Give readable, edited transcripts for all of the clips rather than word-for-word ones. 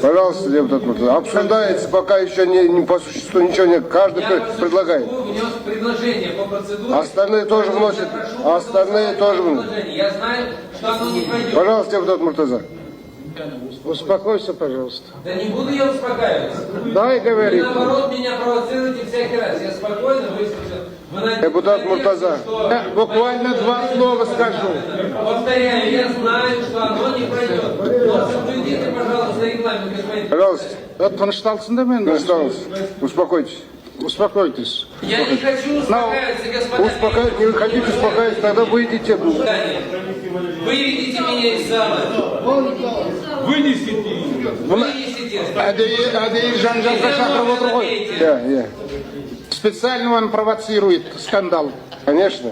Пожалуйста, депутат Муртаза. Обсуждается, пока еще не по существу ничего нет. Каждый предлагает. Я внес предложение по процедуре. Остальные тоже вносят. Остальные тоже вносят. Я знаю, что оно не пойдет. Пожалуйста, депутат Муртаза. Успокойся, пожалуйста. Да не буду я успокаиваться. Дай говорить. Вы наоборот меня провоцируете всякий раз. Я спокойно высказал. Депутат Муртаза. Я буквально 2 слова скажу. Повторяю, я знаю, что оно не пройдет. Но соблюдите, пожалуйста, регламент, господин. Пожалуйста. Тынышталсын да мен. Успокойтесь. Успокойтесь. Я не хочу успокаиваться, господа. Не хотите успокаивать, тогда выйдите. Выведите меня из зала. Вынесите. Әдейі жанжалға шақырып отыр ғой. Специально он провоцирует скандал. Конечно.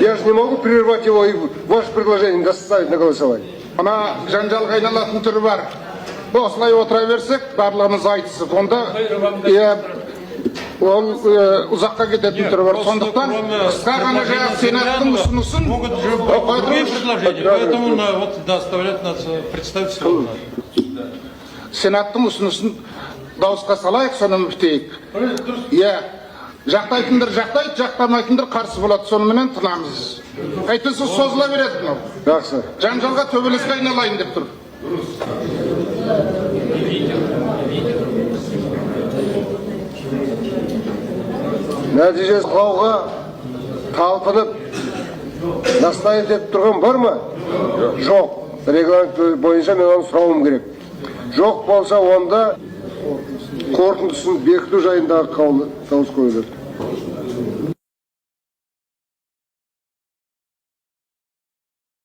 Я же не могу прервать его и ваше предложение доставить на голосование. Ана жанжалға айналатын түрі бар. Осылай отыра берсек, барлығымыз айтысып, онда ол ұзаққа кететін түрі бар. Сондықтан қысқа ғана жаңағы сенаттың ұсынысын Поэтому вот доставлять нас представить всего. Сенаттың ұсынысын дауысқа салайық, соны бітейік. Жақтайтындар жақтайды, жақтамайтындар қарсы болады, сонымен тынамыз. Әйтпесе созыла береді мынау. Жақсы. Жанжалға төбелеске айналайын деп тұр. Нәтижесі қауға талпынып настаивать етіп тұрған бар ма? Жоқ. Регламент бойынша мен оны сұрауым керек. Жоқ болса онда қорытындысын бекіту жайындағы қаулы дауыс қойылады.